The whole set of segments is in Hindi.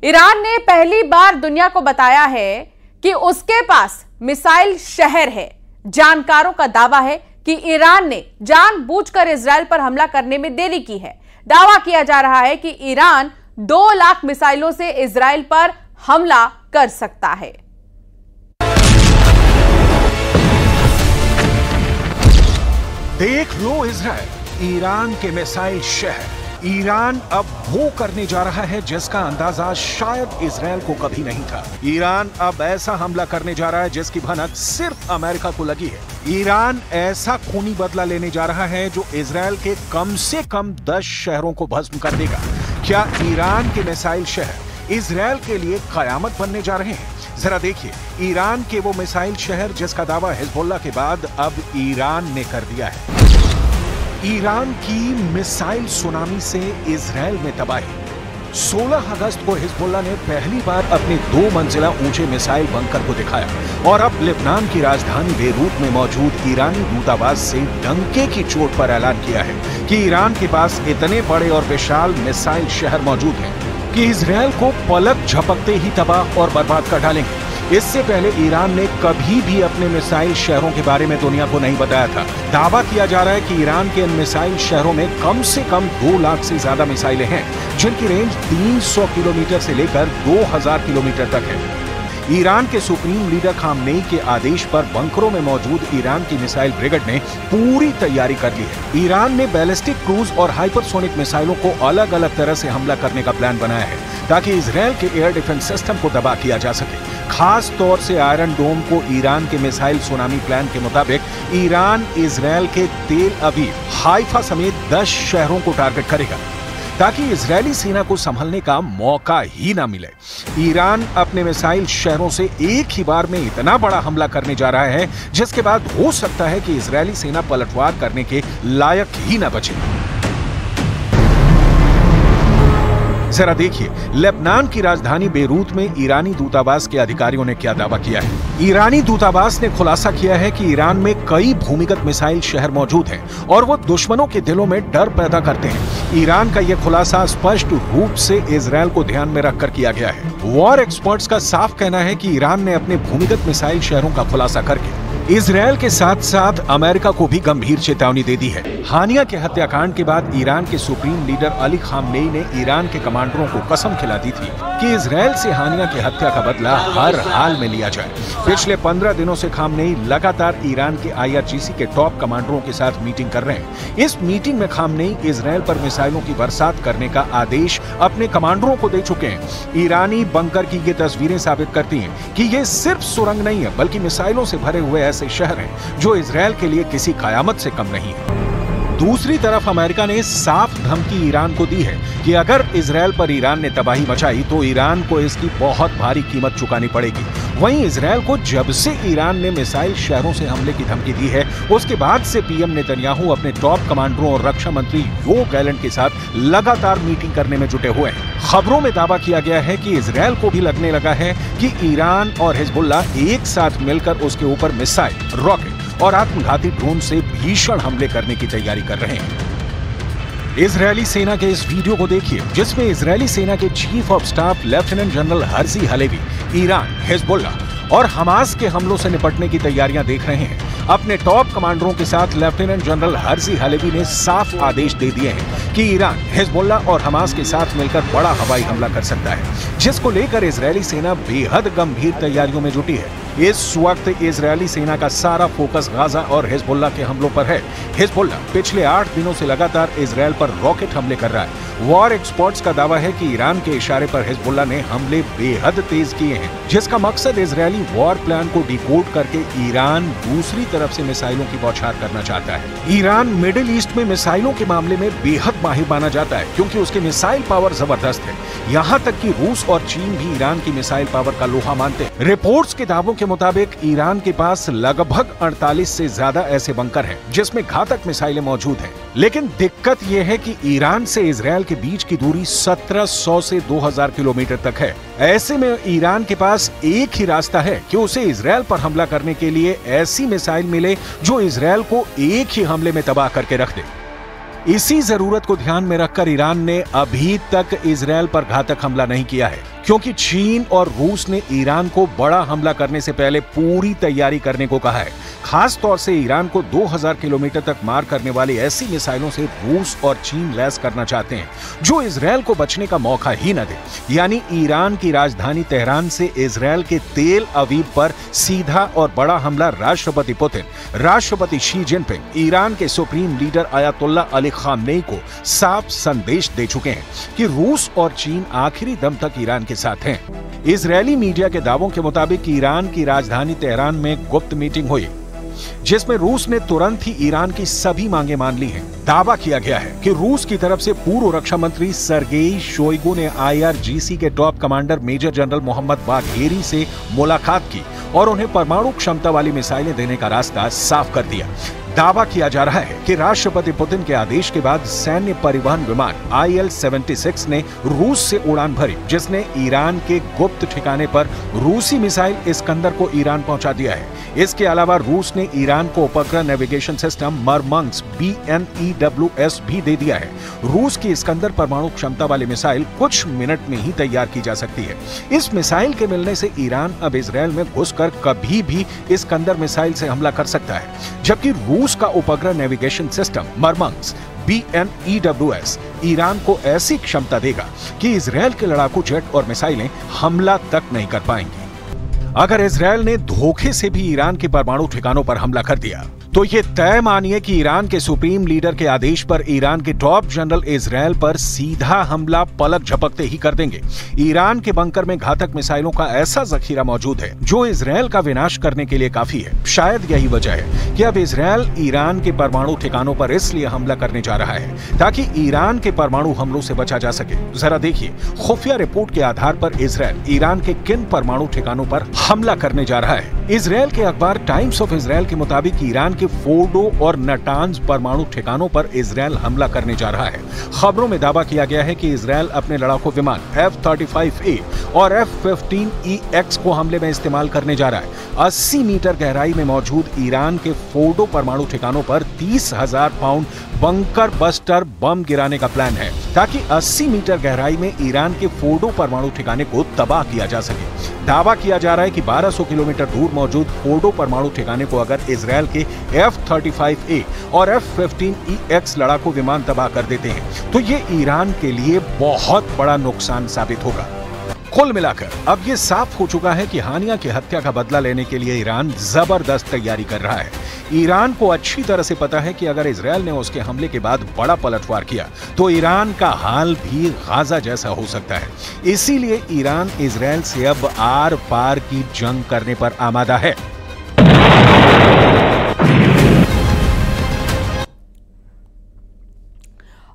ईरान ने पहली बार दुनिया को बताया है कि उसके पास मिसाइल शहर है। जानकारों का दावा है कि ईरान ने जानबूझकर इजरायल पर हमला करने में देरी की है। दावा किया जा रहा है कि ईरान 2 लाख मिसाइलों से इजरायल पर हमला कर सकता है। देख लो इजरायल, ईरान के मिसाइल शहर। ईरान अब वो करने जा रहा है जिसका अंदाजा शायद इजरायल को कभी नहीं था। ईरान अब ऐसा हमला करने जा रहा है जिसकी भनक सिर्फ अमेरिका को लगी है। ईरान ऐसा खूनी बदला लेने जा रहा है जो इजरायल के कम से कम 10 शहरों को भस्म कर देगा। क्या ईरान के मिसाइल शहर इजरायल के लिए कयामत बनने जा रहे हैं? जरा देखिए, ईरान के वो मिसाइल शहर जिसका दावा हिजबुल्लाह के बाद अब ईरान ने कर दिया है। ईरान की मिसाइल सुनामी से इजरायल में तबाही। 16 अगस्त को हिजबुल्लाह ने पहली बार अपने 2 मंजिला ऊंचे मिसाइल बंकर को दिखाया और अब लेबनान की राजधानी बेरूत में मौजूद ईरानी दूतावास से डंके की चोट पर ऐलान किया है कि ईरान के पास इतने बड़े और विशाल मिसाइल शहर मौजूद हैं कि इजरायल को पलक झपकते ही तबाह और बर्बाद कर डालेंगे। इससे पहले ईरान ने कभी भी अपने मिसाइल शहरों के बारे में दुनिया को नहीं बताया था। दावा किया जा रहा है कि ईरान के इन मिसाइल शहरों में कम से कम 2 लाख से ज्यादा मिसाइलें हैं, जिनकी रेंज 300 किलोमीटर से लेकर 2000 किलोमीटर तक है। ईरान के सुप्रीम लीडर खामनेई के आदेश पर बंकरों में मौजूद ईरान की मिसाइल ब्रिगेड ने पूरी तैयारी कर ली है। ईरान ने बैलिस्टिक क्रूज और हाइपरसोनिक मिसाइलों को अलग अलग तरह से हमला करने का प्लान बनाया है ताकि इजरायल के एयर डिफेंस सिस्टम को तबाह किया जा सके। खास तौर से आयरन डोम को ईरान के मिसाइल सुनामी प्लान के मुताबिक ईरान इजरायल के तेल अवीव, हाइफा समेत 10 शहरों को टारगेट करेगा ताकि इजरायली सेना को संभलने का मौका ही ना मिले। ईरान अपने मिसाइल शहरों से एक ही बार में इतना बड़ा हमला करने जा रहा है जिसके बाद हो सकता है कि इजरायली सेना पलटवार करने के लायक ही ना बचे। जरा देखिए, लेबनान की राजधानी बेरूत में ईरानी दूतावास के अधिकारियों ने क्या दावा किया है। ईरानी दूतावास ने खुलासा किया है कि ईरान में कई भूमिगत मिसाइल शहर मौजूद हैं और वो दुश्मनों के दिलों में डर पैदा करते हैं। ईरान का यह खुलासा स्पष्ट रूप से इजरायल को ध्यान में रखकर किया गया है। वॉर एक्सपर्ट्स का साफ कहना है कि ईरान ने अपने भूमिगत मिसाइल शहरों का खुलासा करके इजरायल के साथ साथ अमेरिका को भी गंभीर चेतावनी दे दी है। हानिया के हत्याकांड के बाद ईरान के सुप्रीम लीडर अली खामनेई ने ईरान के कमांडरों को कसम खिला दी थी कि इजरायल से हानिया की हत्या का बदला हर हाल में लिया जाए। पिछले 15 दिनों से खामनेई लगातार ईरान के IRGC के टॉप कमांडरों के साथ मीटिंग कर रहे हैं। इस मीटिंग में खामनेई इजरायल पर मिसाइलों की बरसात करने का आदेश अपने कमांडरों को दे चुके हैं। ईरानी बंकर की ये तस्वीरें साबित करती हैं कि ये सिर्फ सुरंग नहीं है बल्कि मिसाइलों से भरे हुए ऐसे शहर हैं जो इजरायल के लिए किसी कयामत से कम नहीं है। दूसरी तरफ अमेरिका ने साफ धमकी ईरान को दी है कि अगर इजरायल पर ईरान ने तबाही मचाई तो ईरान को इसकी बहुत भारी कीमत चुकानी पड़ेगी। वहीं इजरायल को जब से ईरान ने मिसाइल शहरों से हमले की धमकी दी है उसके बाद से पीएम नेतन्याहू अपने टॉप कमांडरों और रक्षा मंत्री योव गैलेंट के साथ लगातार मीटिंग करने में जुटे हुए हैं। खबरों में दावा किया गया है कि इजरायल को भी लगने लगा है कि ईरान और हिजबुल्लाह एक साथ मिलकर उसके ऊपर मिसाइल, रॉकेट और आत्मघाती ड्रोन से भीषण हमले करने की तैयारी कर रहे हैं। इजरायली सेना के इस वीडियो को देखिए जिसमें इजरायली सेना के chief of staff lieutenant general Herzi Halevi Iran, Hezbollah और हमास के हमलों से निपटने की तैयारियां देख रहे हैं। अपने टॉप कमांडरों के साथ लेफ्टिनेंट जनरल हर्जी हलेवी ने साफ आदेश दे दिए हैं कि ईरान, हिजबुल्लाह और हमास के साथ मिलकर बड़ा हवाई हमला कर सकता है, जिसको लेकर इजरायली सेना बेहद गंभीर तैयारियों में जुटी है। इस वक्त इजरायली सेना का सारा फोकस गाजा और हिजबुल्लाह के हमलों पर है। हिजबुल्लाह पिछले 8 दिनों से लगातार इजरायल पर रॉकेट हमले कर रहा है। वॉर एक्सपर्ट्स का दावा है कि ईरान के इशारे पर हिजबुल्लाह ने हमले बेहद तेज किए हैं, जिसका मकसद इजरायली वॉर प्लान को डिकोड करके ईरान दूसरी तरफ से मिसाइलों की बौछार करना चाहता है। ईरान मिडिल ईस्ट में मिसाइलों के मामले में बेहद माहिर माना जाता है क्योंकि उसकी मिसाइल पावर जबरदस्त है। यहाँ तक कि रूस और चीन भी ईरान की मिसाइल पावर का लोहा मानते हैं। रिपोर्ट्स के दावों के मुताबिक ईरान के पास लगभग 48 से ज्यादा ऐसे बंकर हैं जिसमें घातक मिसाइलें मौजूद हैं। लेकिन दिक्कत यह है कि ईरान से इजरायल के बीच की दूरी 1700 से 2000 किलोमीटर तक है। ऐसे में ईरान के पास एक ही रास्ता है कि उसे इजरायल पर हमला करने के लिए ऐसी मिसाइल मिले जो इजरायल को एक ही हमले में तबाह करके रख दे। इसी जरूरत को ध्यान में रखकर ईरान ने अभी तक इजरायल पर घातक हमला नहीं किया है। क्योंकि चीन और रूस ने ईरान को बड़ा हमला करने से पहले पूरी तैयारी करने को कहा है। खास तौर से ईरान को 2000 किलोमीटर तक मार करने वाली ऐसी मिसाइलों से रूस और चीन लैस करना चाहते हैं जो इजरायल को बचने का मौका ही न दे। यानी ईरान की राजधानी तेहरान से इजरायल के तेल अवीव पर सीधा और बड़ा हमला राष्ट्रपति पुतिन, राष्ट्रपति शी जिनपिंग, ईरान के supreme leader Ayatollah Ali Khamenei को साफ संदेश दे चुके हैं कि रूस और चीन आखिरी दम तक ईरान के साथ हैं। इजरायली मीडिया के दावों के मुताबिक ईरान की राजधानी तेहरान में गुप्त मीटिंग हुई जिसमें रूस ने तुरंत ही ईरान की सभी मांगे मान ली हैं। दावा किया गया है कि रूस की तरफ से पूर्व रक्षा मंत्री सर्गेई शोइगु ने IRGC के top commander major general Mohammad Bagheri से मुलाकात की और उन्हें परमाणु क्षमता वाली मिसाइलें देने का रास्ता साफ कर दिया। दावा किया जा रहा है कि राष्ट्रपति पुतिन के आदेश के बाद सैन्य परिवहन विमान IL-76 ने रूस से उड़ान भरी, जिसने ईरान के गुप्त ठिकाने पर रूसी मिसाइल इस्कंदर को ईरान पहुंचा दिया है। इसके अलावा रूस ने ईरान को उपग्रह नेविगेशन सिस्टम मरमंग्स BNEWS भी दे दिया है। रूस की इस्कंदर परमाणु क्षमता वाली मिसाइल कुछ मिनट में ही तैयार की जा सकती है। इस मिसाइल के मिलने से ईरान अब इजरायल में घुसकर कभी भी इस्कंदर मिसाइल से हमला कर सकता है, जबकि रूस का उपग्रह नेविगेशन सिस्टम मरमंग्स BNEWS ईरान को ऐसी क्षमता देगा कि इजरायल के लड़ाकू जेट और मिसाइलें हमला तक नहीं कर पाएंगी। अगर इजरायल ने धोखे से भी ईरान के परमाणु ठिकानों पर हमला कर दिया तो ये तय मानिए कि ईरान के सुप्रीम लीडर के आदेश पर ईरान के टॉप जनरल इजरायल पर सीधा हमला पलक झपकते ही कर देंगे। ईरान के बंकर में घातक मिसाइलों का ऐसा जखीरा मौजूद है जो इजरायल का विनाश करने के लिए काफी है। शायद यही वजह है कि अब इजरायल ईरान के परमाणु ठिकानों पर इसलिए हमला करने जा रहा है ताकि ईरान के परमाणु हमलों से बचा जा सके। जरा देखिए, खुफिया रिपोर्ट के आधार पर इजरायल ईरान के किन परमाणु ठिकानों पर हमला करने जा रहा है। इजरायल के अखबार टाइम्स ऑफ इजरायल के मुताबिक ईरान के फोर्डो और नटांज परमाणु ठिकानों पर इजरायल हमला करने जा रहा है। खबरों में दावा किया गया है कि इजरायल अपने लड़ाकू विमान F-35A और F-15EX को हमले में इस्तेमाल करने जा रहा है। 80 मीटर गहराई में मौजूद ईरान के फोर्डो परमाणु ठिकानों पर 30,000 पाउंड बंकर बस्टर बम गिराने का प्लान है ताकि 80 मीटर गहराई में ईरान के फोर्डो परमाणु ठिकाने को तबाह किया जा सके। दावा किया जा रहा है कि 1200 किलोमीटर दूर मौजूद फोर्डो परमाणु ठिकाने को अगर इजरायल के F-35A और F-15EX लड़ाकू विमान तबाह कर देते हैं तो ये ईरान के लिए बहुत बड़ा नुकसान साबित होगा। कुल मिलाकर अब ये साफ हो चुका है कि हानिया की हत्या का बदला लेने के लिए ईरान जबरदस्त तैयारी कर रहा है। ईरान को अच्छी तरह से पता है कि अगर इजरायल ने उसके हमले के बाद बड़ा पलटवार किया तो ईरान का हाल भी गाजा जैसा हो सकता है। इसीलिए ईरान इजरायल से अब आर पार की जंग करने पर आमादा है।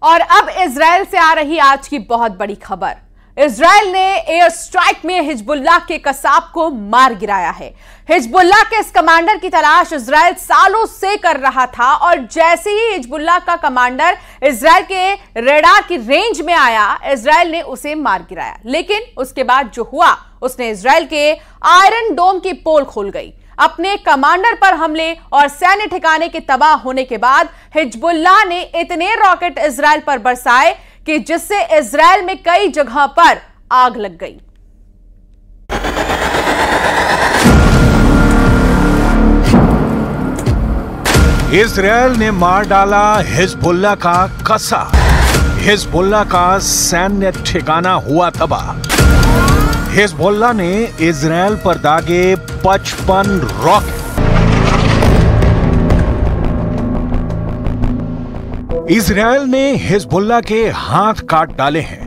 और अब इजरायल से आ रही आज की बहुत बड़ी खबर। इजरायल ने एयर स्ट्राइक में हिजबुल्लाह के कसाब को मार गिराया है। हिजबुल्लाह के इस कमांडर की तलाश इजरायल सालों से कर रहा था और जैसे ही हिजबुल्लाह का कमांडर इजरायल के रडार की रेंज में आया, इजरायल ने उसे मार गिराया। लेकिन उसके बाद जो हुआ, उसने इजरायल के आयरन डोम की पोल खोल गई। अपने कमांडर पर हमले और सैन्य ठिकाने के तबाह होने के बाद हिजबुल्लाह ने इतने रॉकेट इजरायल पर बरसाए कि जिससे इजरायल में कई जगह पर आग लग गई। इजरायल ने मार डाला हिजबुल्लाह का कसा। हिजबुल्लाह का सैन्य ठिकाना हुआ तबाह। हिजबुल्लाह ने इजरायल पर दागे 55 रॉकेट। इजरायल ने हिजबुल्लाह के हाथ काट डाले हैं।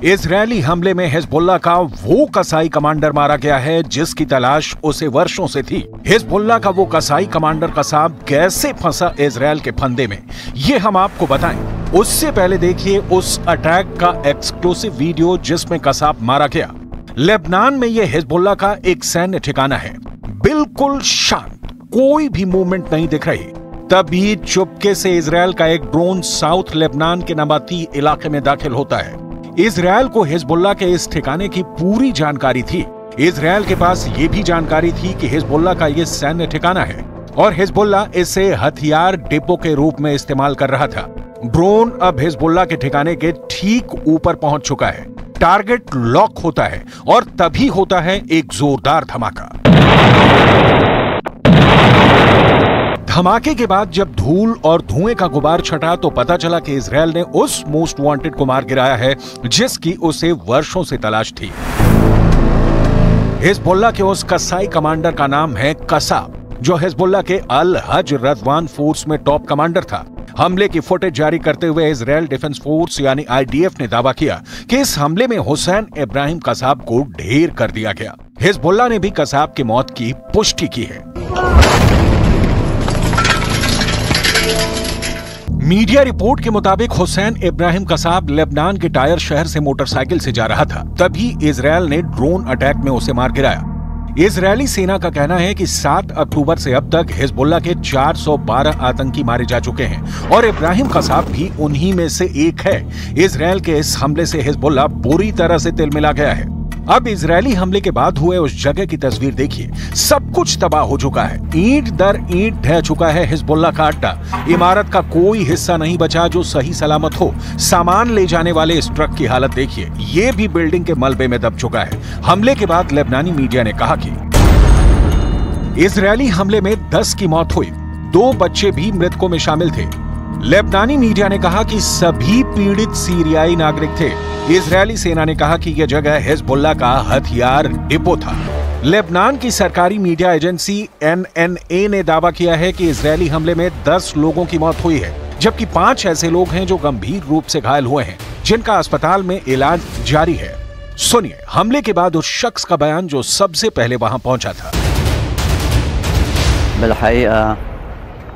इजरायली हमले में हिजबुल्लाह का वो कसाई कमांडर मारा गया है जिसकी तलाश उसे वर्षों से थी। हिजबुल्लाह का वो कसाई कमांडर कसाब कैसे फंसा इजरायल के फंदे में, ये हम आपको बताएं। उससे पहले देखिए उस अटैक का एक्सक्लूसिव वीडियो जिसमें कसाब मारा गया। लेबनान में यह हिजबुल्लाह का एक सैन्य ठिकाना है, बिल्कुल शांत, कोई भी मूवमेंट नहीं दिख रही। तभी चुपके से इजरायल का एक ड्रोन साउथ लेबनान के नबाती इलाके में दाखिल होता है। इजरायल को हिजबुल्लाह के इस ठिकाने की पूरी जानकारी थी। इजरायल के पास ये भी जानकारी थी कि हिजबुल्लाह का ये सैन्य ठिकाना है और हिजबुल्लाह इसे हथियार डिपो के रूप में इस्तेमाल कर रहा था। ड्रोन अब हिजबुल्लाह के ठिकाने के ठीक ऊपर पहुंच चुका है। टारगेट लॉक होता है और तभी होता है एक जोरदार धमाका। धमाके के बाद जब धूल और धुएं का गुबार छटा तो पता चला कि इजरायल ने उस मोस्ट वांटेड को मार गिराया है जिसकी उसे वर्षों से तलाश थी। हिजबुल्लाह के उस कसाई कमांडर का नाम है कसाब, जो हिजबुल्लाह के अल हज रज़वान फोर्स में टॉप कमांडर था। हमले की फुटेज जारी करते हुए इजरायल डिफेंस फोर्स यानी IDF ने दावा किया कि इस हमले में हुसैन इब्राहिम कसाब को ढेर कर दिया गया। हिजबुल्लाह ने भी कसाब की मौत की पुष्टि की है। मीडिया रिपोर्ट के मुताबिक हुसैन इब्राहिम कसाब लेबनान के टायर शहर से मोटरसाइकिल से जा रहा था, तभी इजरायल ने ड्रोन अटैक में उसे मार गिराया। इजरायली सेना का कहना है कि 7 अक्टूबर से अब तक हिजबुल्लाह के 412 आतंकी मारे जा चुके हैं और इब्राहिम कसाब भी उन्हीं में से एक है। इजरायल के इस हमले से हिजबुल्लाह बुरी तरह से तिलमिला गया है। अब इजरायली हमले के बाद हुए उस जगह की तस्वीर देखिए, सब कुछ तबाह हो चुका है। ईंट दर ईंट ढह चुका है हिजबुल्लाह का अड्डा। इमारत का कोई हिस्सा नहीं बचा जो सही सलामत हो। सामान ले जाने वाले इस ट्रक की हालत देखिए, ये भी बिल्डिंग के मलबे में दब चुका है। हमले के बाद लेबनानी मीडिया ने कहा कि इजरायली हमले में 10 की मौत हुई, 2 बच्चे भी मृतकों में शामिल थे। लेबनानी मीडिया ने कहा कि सभी पीड़ित सीरियाई नागरिक थे। इजरायली सेना ने कहा कि यह जगह हिजबुल्लाह का हथियार डिपो था। लेबनान की सरकारी मीडिया एजेंसी NNA ने दावा किया है कि इजरायली हमले में 10 लोगों की मौत हुई है, जबकि 5 ऐसे लोग हैं जो गंभीर रूप से घायल हुए हैं, जिनका अस्पताल में इलाज जारी है। सुनिए हमले के बाद उस शख्स का बयान जो सबसे पहले वहां पहुंचा था।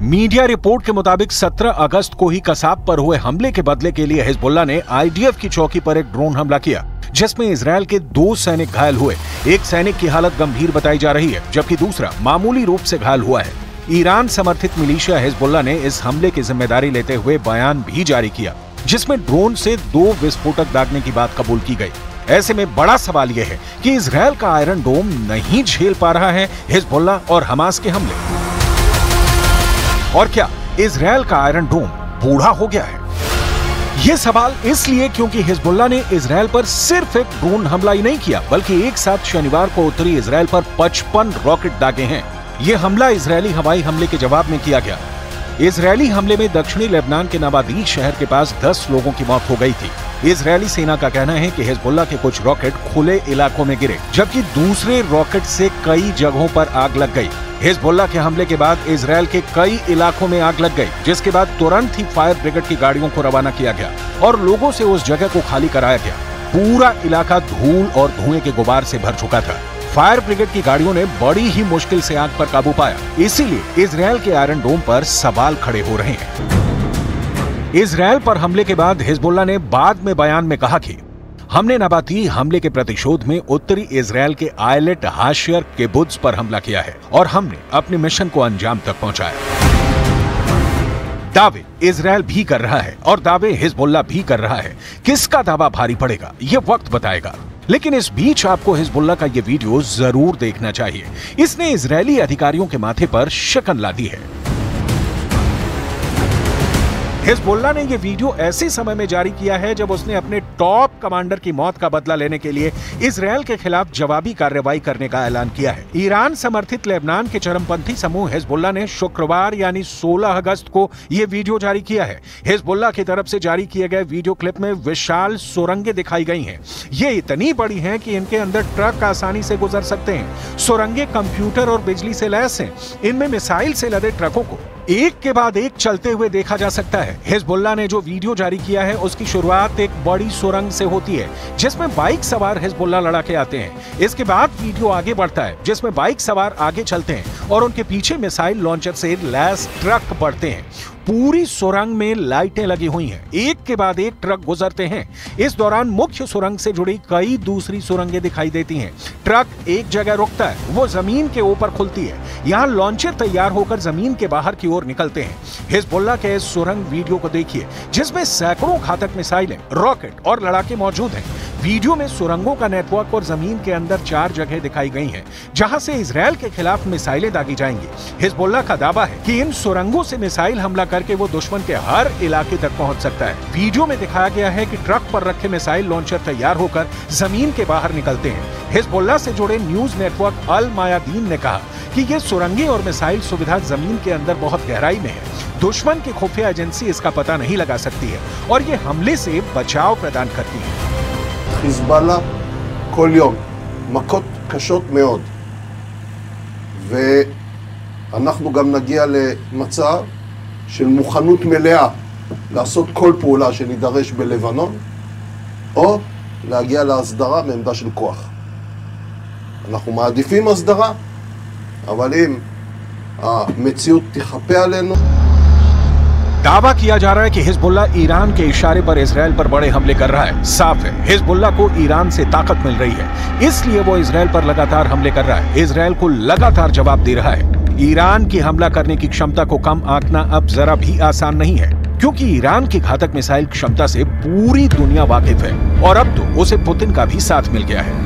मीडिया रिपोर्ट के मुताबिक 17 अगस्त को ही कसाब पर हुए हमले के बदले के लिए हिजबुल्लाह ने IDF की चौकी पर एक ड्रोन हमला किया, जिसमें इजरायल के 2 सैनिक घायल हुए। एक सैनिक की हालत गंभीर बताई जा रही है, जबकि दूसरा मामूली रूप से घायल हुआ है। ईरान समर्थित मिलिशिया हिजबुल्लाह ने इस हमले की जिम्मेदारी लेते हुए बयान भी जारी किया, जिसमें ड्रोन से 2 विस्फोटक दागने की बात कबूल की गई। ऐसे में बड़ा सवाल यह है कि इजरायल का आयरन डोम नहीं झेल पा रहा है हिजबुल्लाह और हमास के हमले। और क्या इजरायल का आयरन डोम बूढ़ा हो गया है? यह सवाल इसलिए क्योंकि हिजबुल्लाह ने इजरायल पर सिर्फ एक ड्रोन हमला ही नहीं किया, बल्कि एक साथ शनिवार को उत्तरी इजरायल पर 55 रॉकेट दागे हैं। यह हमला इजरायली हवाई हमले के जवाब में किया गया। इजरायली हमले में दक्षिणी लेबनान के नबादीश शहर के पास 10 लोगों की मौत हो गई थी। इजरायली सेना का कहना है कि हिजबुल्लाह के कुछ रॉकेट खुले इलाकों में गिरे, जबकि दूसरे रॉकेट से कई जगहों पर आग लग गई। हिजबुल्लाह के हमले के बाद इजरायल के कई इलाकों में आग लग गई, जिसके बाद तुरंत ही फायर ब्रिगेड की गाड़ियों को रवाना किया गया और लोगों से उस जगह को खाली कराया गया। पूरा इलाका धूल और धुएं के गुबार से भर चुका था। फायर ब्रिगेड की गाड़ियों ने बड़ी ही मुश्किल से आग पर काबू पाया। इसीलिए इजरायल के आयरन डोम पर सवाल खड़े हो रहे हैं। इजरायल पर हमले के बाद हिजबुल्लाह ने बाद में बयान में कहा कि हमने नबाती हमले के प्रतिशोध में उत्तरी इजरायल के आयलेट हाशियर किबुत्ज पर हमला किया है और हमने अपने मिशन को अंजाम तक पहुंचाया। दावे इजरायल भी कर रहा है और दावे हिजबुल्लाह भी कर रहा है। किसका दावा भारी पड़ेगा ये वक्त बताएगा, लेकिन इस बीच आपको हिजबुल्लाह का ये वीडियो जरूर देखना चाहिए। इसने इजरायली अधिकारियों के माथे पर शिकन ला दी है। हिजबुल्लाह ने यह वीडियो ऐसे समय में जारी किया है जब उसने अपने टॉप कमांडर की मौत का बदला लेने के लिए इजरायल के खिलाफ जवाबी कार्रवाई करने का ऐलान किया है। ईरान समर्थित लेबनान के चरमपंथी समूह हिजबुल्लाह ने शुक्रवार यानी 16 अगस्त को यह वीडियो जारी किया है। हिजबुल्लाह की तरफ से जारी किए गए वीडियो क्लिप में विशाल सुरंगें दिखाई गई हैं। ये इतनी बड़ी हैं कि इनके अंदर ट्रक आसानी से गुजर सकते हैं। सुरंगें कंप्यूटर और बिजली से लैस हैं। इनमें मिसाइल से लदे ट्रकों को एक के बाद एक चलते हुए देखा जा सकता है। हिजबुल्लाह ने जो वीडियो जारी किया है उसकी शुरुआत एक बड़ी सुरंग से होती है जिसमें बाइक सवार हिजबुल्लाह लड़ाके आते हैं। इसके बाद वीडियो आगे बढ़ता है जिसमें बाइक सवार आगे चलते हैं और उनके पीछे मिसाइल लॉन्चर से लैस ट्रक बढ़ते हैं। पूरी सुरंग में लाइटें लगी हुई हैं, एक के बाद एक ट्रक गुजरते हैं। इस दौरान मुख्य सुरंग से जुड़ी कई दूसरी सुरंगें दिखाई देती हैं। ट्रक एक जगह रुकता है, वो जमीन के ऊपर खुलती है। यहाँ लॉन्चर तैयार होकर जमीन के बाहर की ओर निकलते हैं। हिजबुल्लाह के इस सुरंग वीडियो को देखिए जिसमें सैकड़ों घातक मिसाइलें, रॉकेट और लड़ाके मौजूद हैं। वीडियो में सुरंगों का नेटवर्क और जमीन के अंदर 4 जगह दिखाई गई हैं जहां से इजरायल के खिलाफ मिसाइलें दागी जाएंगी। हिजबुल्लाह का दावा है कि इन सुरंगों से मिसाइल हमला करके वो दुश्मन के हर इलाके तक पहुंच सकता है। वीडियो में दिखाया गया है कि ट्रक पर रखे मिसाइल लॉन्चर तैयार होकर जमीन के बाहर निकलते हैं। हिजबुल्लाह से जुड़े न्यूज नेटवर्क अल मायादीन ने कहा कि ये सुरंगें और मिसाइल सुविधा जमीन के अंदर बहुत गहराई में है। दुश्मन की खुफिया एजेंसी इसका पता नहीं लगा सकती है और ये हमले से बचाव प्रदान करती है। חיזבאללה כל יום מכות קשות מאוד, ואנחנו גם נגיע למצב של מוכנות מלאה לעשות כל פעולה שנידרש בלבנון, או להגיע להסדרה מעמדה של כוח. אנחנו מעדיפים הסדרה, אבל אם המציאות תחפה עלינו, दावा किया जा रहा है कि हिजबुल्लाह ईरान के इशारे पर इजरायल पर बड़े हमले कर रहा है। साफ है हिजबुल्लाह को ईरान से ताकत मिल रही है, इसलिए वो इजरायल पर लगातार हमले कर रहा है, इजरायल को लगातार जवाब दे रहा है। ईरान की हमला करने की क्षमता को कम आंकना अब जरा भी आसान नहीं है क्योंकि ईरान की घातक मिसाइल क्षमता से पूरी दुनिया वाकिफ है और अब तो उसे पुतिन का भी साथ मिल गया है।